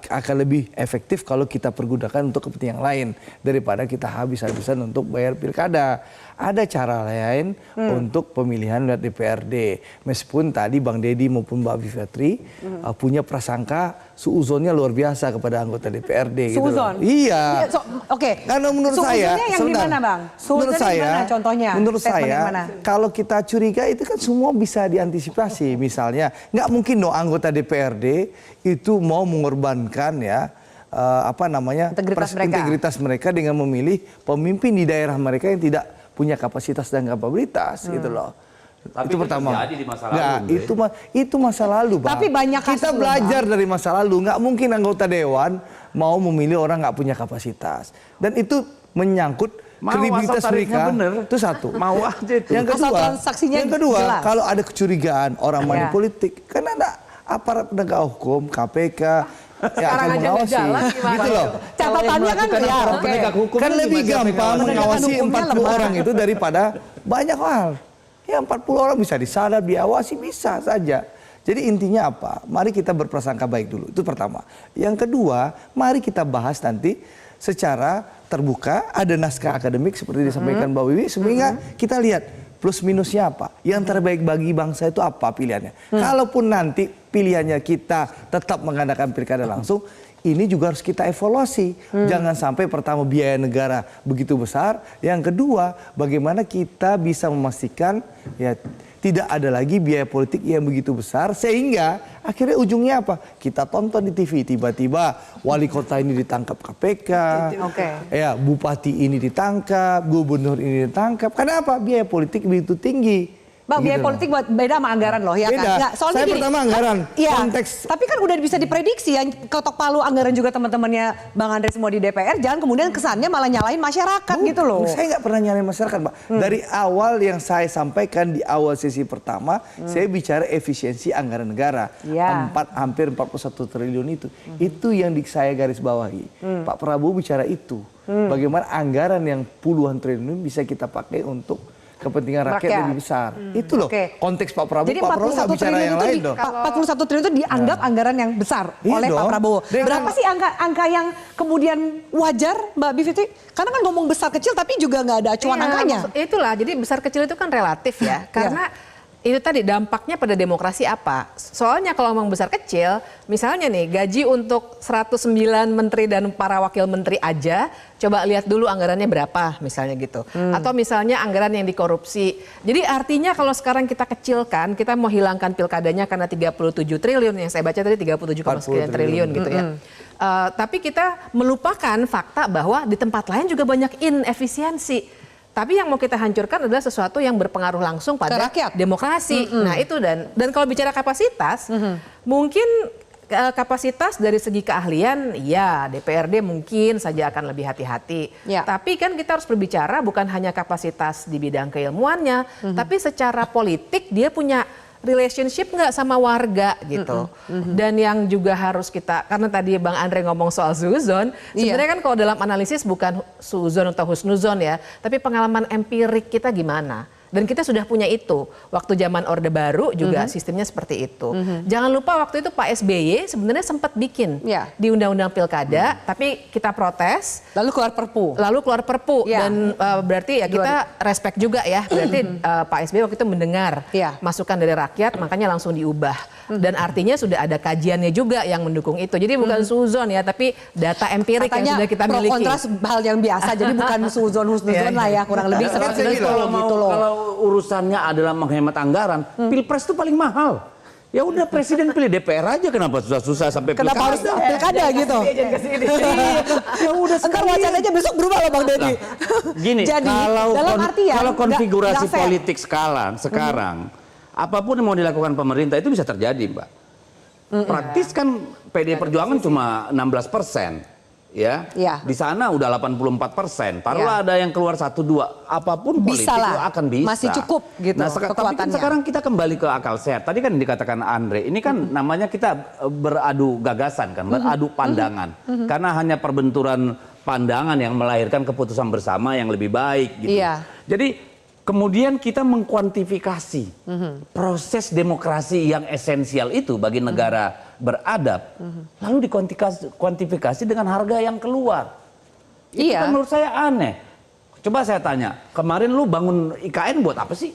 akan lebih efektif kalau kita pergunakan untuk kepentingan lain daripada kita habis-habisan untuk bayar pilkada. Ada cara lain untuk pemilihan lewat DPRD. Meskipun tadi Bang Deddy maupun Mbak Bivitri punya prasangka suuzonnya luar biasa kepada anggota DPRD. Suuzon? Gitu iya. Oke. Karena menurut saya, yang di mana Bang? Menurut saya, contohnya? Menurut saya, kalau kita curiga itu kan semua bisa diantisipasi. Misalnya, nggak mungkin dong anggota DPRD itu mau mengorbankan ya integritas mereka dengan memilih pemimpin di daerah mereka yang tidak punya kapasitas dan kapabilitas gitu loh. Tapi itu pertama. Di masa lalu, itu masa lalu, Bang. Tapi banyak kita belajar dari masa lalu. Nggak mungkin anggota dewan mau memilih orang nggak punya kapasitas. Dan itu menyangkut kredibilitas mereka. Itu satu. Mau aja itu. Yang kedua, kalau ada kecurigaan orang money politik, kan ada aparat penegak hukum, KPK, yang akan mengawasi, gitu loh. Catatannya kan kan lebih gampang mengawasi 40 orang itu daripada banyak hal. Ya 40 orang bisa disadap, diawasi bisa saja. Jadi intinya apa? Mari kita berprasangka baik dulu. Itu pertama. Yang kedua, mari kita bahas nanti secara terbuka, ada naskah akademik seperti disampaikan Mbak Wiwi, sehingga kita lihat plus minusnya apa. Yang terbaik bagi bangsa itu apa pilihannya. Kalaupun nanti pilihannya kita tetap mengadakan pilkada langsung, ini juga harus kita evaluasi. Jangan sampai pertama biaya negara begitu besar. Yang kedua, bagaimana kita bisa memastikan ya tidak ada lagi biaya politik yang begitu besar sehingga akhirnya ujungnya apa? Kita tonton di TV tiba-tiba wali kota ini ditangkap KPK, ya bupati ini ditangkap, gubernur ini ditangkap. Kenapa? Biaya politik begitu tinggi. Bang, biaya politik beda sama anggaran loh, ya kan? Nggak, soalnya saya pertama anggaran, konteks. Tapi kan udah bisa diprediksi ya, ketok palu anggaran juga teman-temannya Bang Andre semua di DPR, jangan kemudian kesannya malah nyalain masyarakat gitu loh. Saya nggak pernah nyalain masyarakat, Mbak. Dari awal yang saya sampaikan di awal sesi pertama, saya bicara efisiensi anggaran negara. Hampir 41 triliun itu. Itu yang saya garis bawahi. Pak Prabowo bicara itu. Bagaimana anggaran yang puluhan triliun bisa kita pakai untuk kepentingan rakyat lebih besar. Itu loh konteks Pak Prabowo. Jadi Pak Prabowo nggak bicara yang lain dong. 41 triliun itu dianggap anggaran yang besar oleh Pak Prabowo. Berapa sih angka yang kemudian wajar Mbak Bivitri? Karena kan ngomong besar kecil tapi juga nggak ada acuan angkanya. Itulah, jadi besar kecil itu kan relatif ya. Karena itu tadi dampaknya pada demokrasi apa? Soalnya kalau ngomong besar kecil, misalnya nih gaji untuk 109 menteri dan para wakil menteri aja, coba lihat dulu anggarannya berapa misalnya gitu. Atau misalnya anggaran yang dikorupsi. Jadi artinya kalau sekarang kita kecilkan, kita mau hilangkan pilkadanya karena 37 triliun, yang saya baca tadi 37,9 triliun gitu ya. Tapi kita melupakan fakta bahwa di tempat lain juga banyak inefisiensi. Tapi yang mau kita hancurkan adalah sesuatu yang berpengaruh langsung pada demokrasi. Nah itu dan kalau bicara kapasitas, mungkin kapasitas dari segi keahlian, ya DPRD mungkin saja akan lebih hati-hati. Tapi kan kita harus berbicara bukan hanya kapasitas di bidang keilmuannya, tapi secara politik dia punya relationship nggak sama warga gitu. Dan yang juga harus kita, karena tadi Bang Andre ngomong soal suzon, sebenarnya kan kalau dalam analisis bukan suzon atau husnuzon ya, tapi pengalaman empirik kita gimana. Dan kita sudah punya itu. Waktu zaman Orde Baru juga sistemnya seperti itu. Jangan lupa waktu itu Pak SBY sebenarnya sempat bikin di Undang-Undang Pilkada, tapi kita protes. Lalu keluar Perpu. Dan berarti ya kita respect juga ya. Berarti Pak SBY waktu itu mendengar masukan dari rakyat, makanya langsung diubah. Dan artinya sudah ada kajiannya juga yang mendukung itu. Jadi bukan suzon ya, tapi data empirik yang sudah kita miliki. Pro kontra hal yang biasa, jadi bukan suzon husnuzon lah ya, kurang lebih seperti itu gitu loh. Kalau urusannya adalah menghemat anggaran, Pilpres itu paling mahal. Ya udah presiden pilih DPR aja, kenapa susah-susah sampai kenapa harus pilkada gitu? Ya udah entar wacananya besok berubah loh Bang Deddy. Gini, jadi, kalau konfigurasi politik sekarang apapun yang mau dilakukan pemerintah itu bisa terjadi, Mbak. Praktis kan PDI Perjuangan cuma 16%. Ya, di sana udah 84%. Taruhlah ada yang keluar 1-2, apapun politik itu akan bisa. Masih cukup gitu. Nah, tapi kan sekarang kita kembali ke akal sehat. Tadi kan dikatakan Andre, ini kan namanya kita beradu gagasan kan, beradu pandangan. Karena hanya perbenturan pandangan yang melahirkan keputusan bersama yang lebih baik gitu. Jadi kemudian kita mengkuantifikasi proses demokrasi yang esensial itu bagi negara beradab, lalu dikuantifikasi dengan harga yang keluar. Itu kan menurut saya aneh. Coba saya tanya, kemarin lu bangun IKN buat apa sih?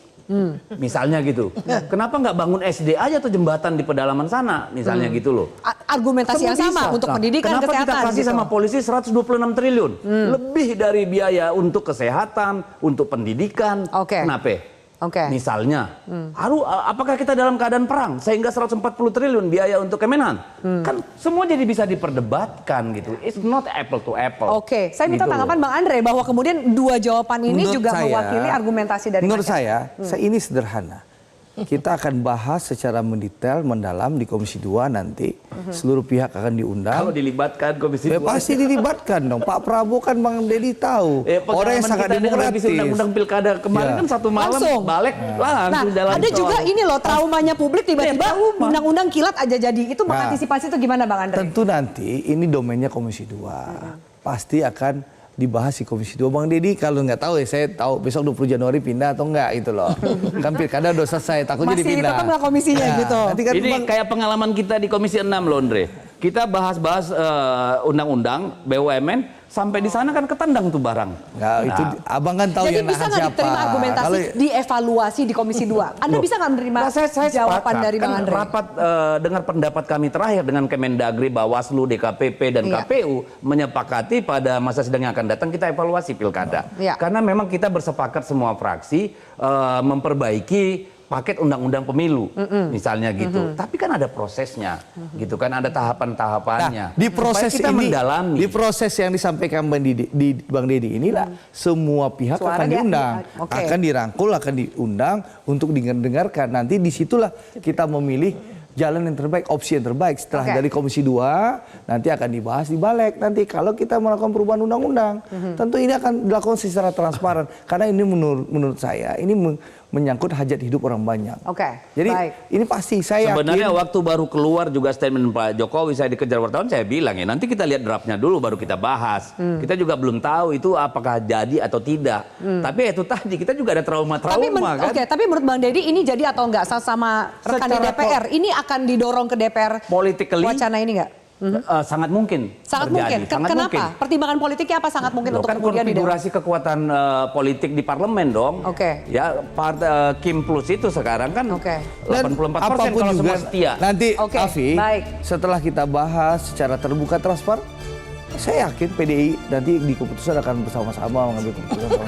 Misalnya gitu. Kenapa nggak bangun SD aja atau jembatan di pedalaman sana, misalnya gitu loh. Argumentasi yang sama untuk pendidikan, kenapa kesehatan. Kenapa kita kasih sama polisi 126 triliun? Lebih dari biaya untuk kesehatan, untuk pendidikan. Kenapa? Misalnya, apakah kita dalam keadaan perang sehingga 140 triliun biaya untuk Kemenhan? Kan semua jadi bisa diperdebatkan gitu. It's not apple to apple. Saya minta tanggapan Bang Andre bahwa kemudian dua jawaban ini juga mewakili argumentasi dari menurut saya ini sederhana. Kita akan bahas secara mendetail, mendalam di Komisi 2 nanti. Seluruh pihak akan diundang. Kalau dilibatkan Komisi 2. Pasti dilibatkan dong. Pak Prabowo kan Bang Deddy tahu. Orang yang sangat demokratis. Undang-undang pilkada kemarin kan satu malam balik langsung jalan. Ada juga ini loh traumanya publik tiba-tiba undang-undang kilat aja jadi. Itu mengantisipasi itu gimana Bang Andre? Tentu nanti ini domainnya Komisi 2. Pasti akan dibahas di Komisi 2. Bang Deddy kalau nggak tahu ya, saya tahu besok 20 Januari pindah atau enggak gitu loh. Kan pilkada udah selesai, takutnya dipindah. Masih tetap nggak komisinya gitu. Nanti kan ini kayak pengalaman kita di Komisi 6 loh Andre. Kita bahas-bahas undang-undang BUMN, sampai di sana kan ketendang tuh barang. Nggak, itu abang kan tahu jadi yang bisa nggak diterima argumentasi dievaluasi di Komisi 2? Anda bisa nggak menerima jawaban dari Bang Andre? Rapat dengar pendapat kami terakhir dengan Kemendagri, Bawaslu, DKPP dan KPU menyepakati pada masa sidang yang akan datang kita evaluasi pilkada. Karena memang kita bersepakat semua fraksi memperbaiki paket undang-undang pemilu, misalnya gitu. Tapi kan ada prosesnya, gitu kan, ada tahapan-tahapannya. Nah, di proses kita ini, mendalami. di proses yang disampaikan Bang Deddy inilah semua pihak akan diundang, akan dirangkul, akan diundang untuk didengarkan. Nanti disitulah kita memilih jalan yang terbaik, opsi yang terbaik. Setelah dari Komisi 2 nanti akan dibahas di Balek. Nanti kalau kita melakukan perubahan undang-undang, tentu ini akan dilakukan secara transparan. Karena ini menurut saya ini menyangkut hajat hidup orang banyak. Jadi ini pasti saya sebenarnya yakin, waktu baru keluar juga statement Pak Jokowi, saya dikejar wartawan, saya bilang ya nanti kita lihat draftnya dulu baru kita bahas. Kita juga belum tahu itu apakah jadi atau tidak. Tapi itu tadi kita juga ada trauma-trauma kan. Tapi menurut Bang Deddy ini jadi atau enggak sama rekan di DPR? Ini akan didorong ke DPR wacana ini enggak? Sangat mungkin. Sangat terjadi. mungkin. Kenapa? Mungkin. Pertimbangan politiknya apa sangat mungkin untuk kemudian konfigurasi kekuatan politik di parlemen dong. Ya, Kim Plus itu sekarang kan 84% kalau semua setia. Nanti Afi, setelah kita bahas secara terbuka transparan, saya yakin PDI nanti di keputusan akan bersama-sama mengambil keputusan.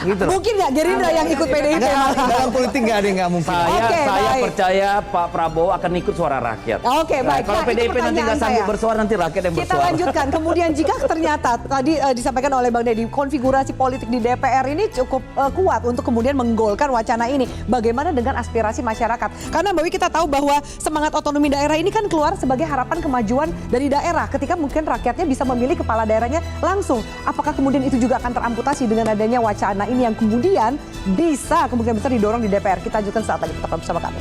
Gitu loh. Mungkin nggak Gerindra yang ikut PDIP? Dalam politik nggak ada yang nggak mungkin. Saya percaya Pak Prabowo akan ikut suara rakyat. Kalau PDIP nanti nggak sanggup bersuara, nanti rakyat yang bersuara. Kita lanjutkan. Kemudian jika ternyata tadi disampaikan oleh Bang Deddy, konfigurasi politik di DPR ini cukup kuat untuk kemudian menggolkan wacana ini. Bagaimana dengan aspirasi masyarakat? Karena Mbak Wi, kita tahu bahwa semangat otonomi daerah ini kan keluar sebagai harapan kemajuan dari daerah. Ketika mungkin rakyatnya bisa memilih kepala daerahnya langsung. Apakah kemudian itu juga akan teramputasi dengan adanya wacana ini yang kemudian bisa kemungkinan besar didorong di DPR? Kita lanjutkan saat lagi, tetap bersama kami.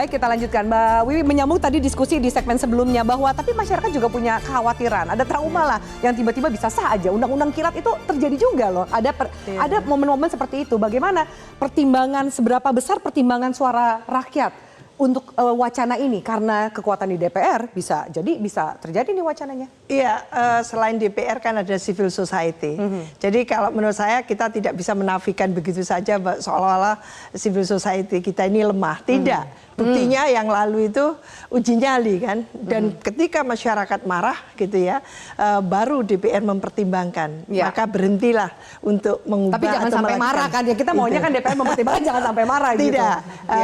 baik kita lanjutkan. Mbak Wiwi menyambung tadi diskusi di segmen sebelumnya bahwa tapi masyarakat juga punya kekhawatiran, ada trauma lah yang tiba-tiba bisa sah aja. Undang-undang kilat itu terjadi juga loh. Ada momen-momen seperti itu. Bagaimana pertimbangan, seberapa besar pertimbangan suara rakyat untuk wacana ini, karena kekuatan di DPR bisa terjadi nih wacananya. Iya, selain DPR kan ada civil society. Jadi kalau menurut saya kita tidak bisa menafikan begitu saja seolah-olah civil society kita ini lemah. Tidak. Buktinya yang lalu itu uji nyali kan. Dan ketika masyarakat marah gitu ya, baru DPR mempertimbangkan. Maka berhentilah untuk mengubah. Tapi jangan sampai marah kan ya. Kita maunya kan DPR mempertimbangkan jangan sampai marah gitu. Tidak.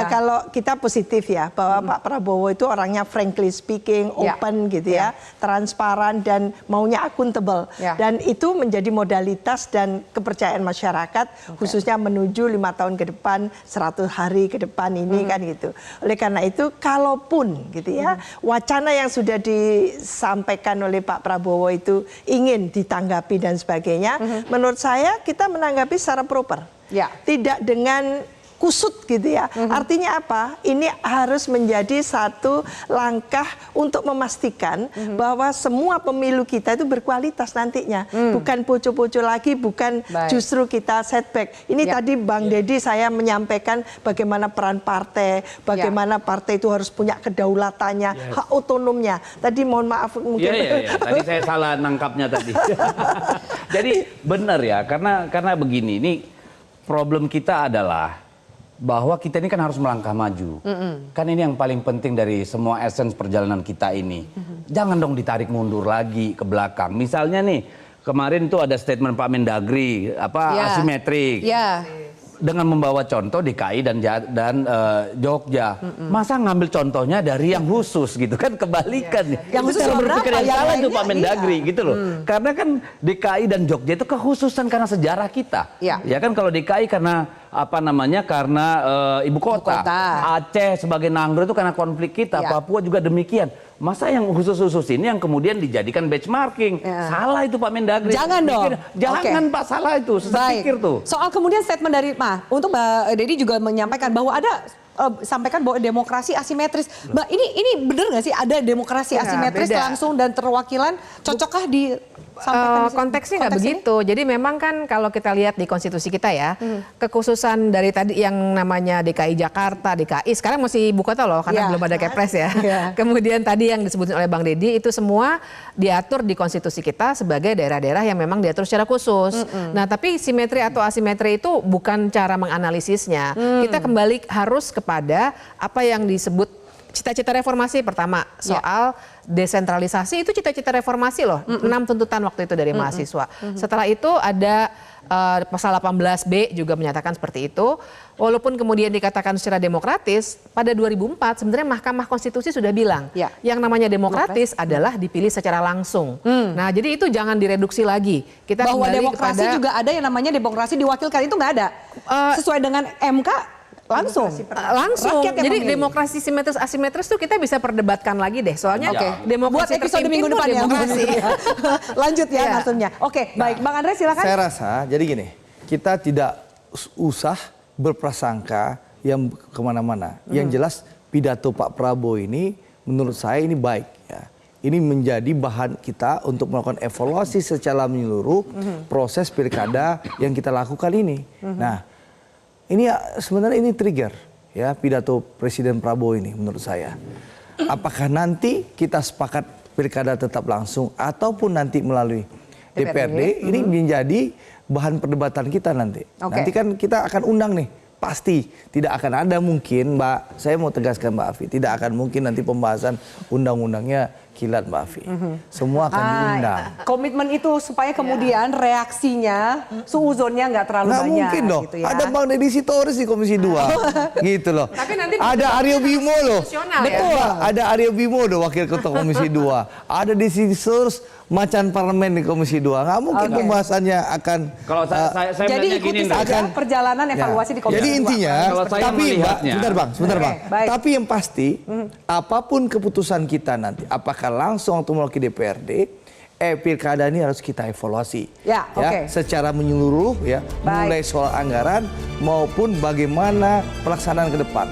Kalau kita positif ya, bahwa Pak Prabowo itu orangnya frankly speaking, open gitu ya, transparan dan maunya akuntabel. Dan itu menjadi modalitas dan kepercayaan masyarakat, khususnya menuju 5 tahun ke depan, 100 hari ke depan ini kan gitu. Oleh karena itu, kalaupun gitu ya, wacana yang sudah disampaikan oleh Pak Prabowo itu ingin ditanggapi dan sebagainya, menurut saya kita menanggapi secara proper. Tidak dengan kusut gitu ya. Artinya apa? Ini harus menjadi satu langkah untuk memastikan bahwa semua pemilu kita itu berkualitas nantinya. Bukan poco-poco lagi, bukan justru kita setback. Ini tadi Bang Deddy saya menyampaikan bagaimana peran partai, bagaimana partai itu harus punya kedaulatannya, hak otonomnya. Tadi mohon maaf mungkin. Iya. Tadi saya salah nangkapnya tadi. Jadi benar ya, karena begini, ini problem kita adalah bahwa kita ini kan harus melangkah maju. Kan ini yang paling penting dari semua essence perjalanan kita ini. Jangan dong ditarik mundur lagi ke belakang. Misalnya nih, kemarin itu ada statement Pak Mendagri, asimetrik. Dengan membawa contoh DKI dan Jogja. Masa ngambil contohnya dari yang khusus gitu kan, kebalikan. Yang khusus cara berpikir yang salah itu Pak Mendagri gitu loh. Karena kan DKI dan Jogja itu kekhususan karena sejarah kita. Ya kan, kalau DKI karena karena ibu kota. Aceh sebagai nangro itu karena konflik kita. Papua juga demikian. Masa yang khusus-khusus ini yang kemudian dijadikan benchmarking? Salah itu Pak Mendagri. Jangan dong. Jangan Pak, salah itu. Pikir tuh. Soal kemudian statement dari untuk Mbak Deddy juga menyampaikan bahwa ada sampaikan bahwa demokrasi asimetris. Mbak, ini benar nggak sih ada demokrasi asimetris langsung dan terwakilan? Cocokkah di konteksnya nggak begitu. Jadi memang kan kalau kita lihat di konstitusi kita ya, kekhususan dari tadi yang namanya DKI Jakarta, DKI sekarang masih ibu kota loh karena belum ada Kepres ya. Kemudian tadi yang disebutin oleh Bang Deddy itu semua diatur di konstitusi kita sebagai daerah-daerah yang memang diatur secara khusus. Nah, tapi simetri atau asimetri itu bukan cara menganalisisnya. Kita kembali harus kepada apa yang disebut cita-cita reformasi. Pertama soal desentralisasi, itu cita-cita reformasi loh. 6 tuntutan waktu itu dari mahasiswa. Setelah itu ada pasal 18B juga menyatakan seperti itu. Walaupun kemudian dikatakan secara demokratis, pada 2004 sebenarnya Mahkamah Konstitusi sudah bilang yang namanya demokratis adalah dipilih secara langsung. Nah, jadi itu jangan direduksi lagi. Kita bahwa demokrasi juga ada yang namanya demokrasi diwakilkan, itu nggak ada. Sesuai dengan MK langsung. Jadi demokrasi simetris asimetris tuh kita bisa perdebatkan lagi deh. Soalnya demokrasi buat episode minggu depan ya. Lanjut ya maksudnya. Baik, Bang Andre silakan. Saya rasa jadi gini, kita tidak usah berprasangka yang kemana-mana. Yang jelas pidato Pak Prabowo ini menurut saya ini baik ya. Ini menjadi bahan kita untuk melakukan evaluasi secara menyeluruh proses pilkada yang kita lakukan ini. Nah, ini sebenarnya ini trigger ya pidato Presiden Prabowo ini menurut saya. Apakah nanti kita sepakat pilkada tetap langsung ataupun nanti melalui DPRD, ini menjadi bahan perdebatan kita nanti. Nanti kan kita akan undang nih, pasti tidak akan ada mungkin Mbak, saya mau tegaskan Mbak Afi, tidak akan mungkin nanti pembahasan undang-undangnya kilat Mbak Afi. Semua akan diundang. Komitmen itu supaya kemudian reaksinya, suuzonnya nggak terlalu banyak. Nggak mungkin dong. Gitu ya. Ada Bang Deddy Sitorus di Komisi 2. Gitu loh. Tapi nanti ada Aryo Bimo loh. Betul. Ada Aryo Bimo loh Wakil Ketua Komisi 2. Ada di Sitorus Macan Parlemen di Komisi 2. Nggak mungkin pembahasannya akan. Kalau saya jadi ikuti saja perjalanan evaluasi di Komisi 2. Jadi intinya, tapi Mbak, sebentar Bang. Tapi yang pasti, apapun keputusan kita nanti, apakah langsung atau melalui DPRD, pilkada ini harus kita evaluasi secara menyeluruh ya, mulai soal anggaran maupun bagaimana pelaksanaan ke depan.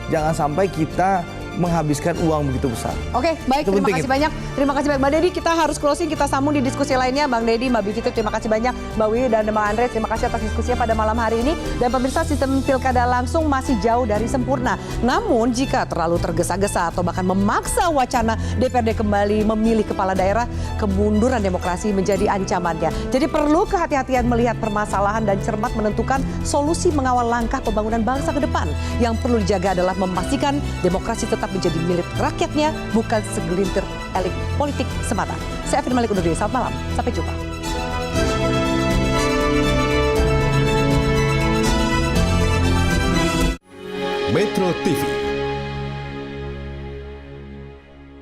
jangan sampai kita menghabiskan uang begitu besar. Oke, baik. Itu Terima penting kasih itu. banyak. Terima kasih banyak. Mbak Dedi, kita harus closing. Kita sambung di diskusi lainnya. Bang Dedi, Mbak Bivitri, terima kasih banyak. Mbak Wiwi dan Mbak Andre, terima kasih atas diskusinya pada malam hari ini. Dan pemirsa, sistem pilkada langsung masih jauh dari sempurna. Namun, jika terlalu tergesa-gesa atau bahkan memaksa wacana DPRD kembali memilih kepala daerah, kemunduran demokrasi menjadi ancamannya. Jadi perlu kehati-hatian melihat permasalahan dan cermat menentukan solusi mengawal langkah pembangunan bangsa ke depan. Yang perlu dijaga adalah memastikan demokrasi tetap menjadi milik rakyatnya, bukan segelintir elit politik semata. Saya Afin Malik undur diri, selamat malam, sampai jumpa.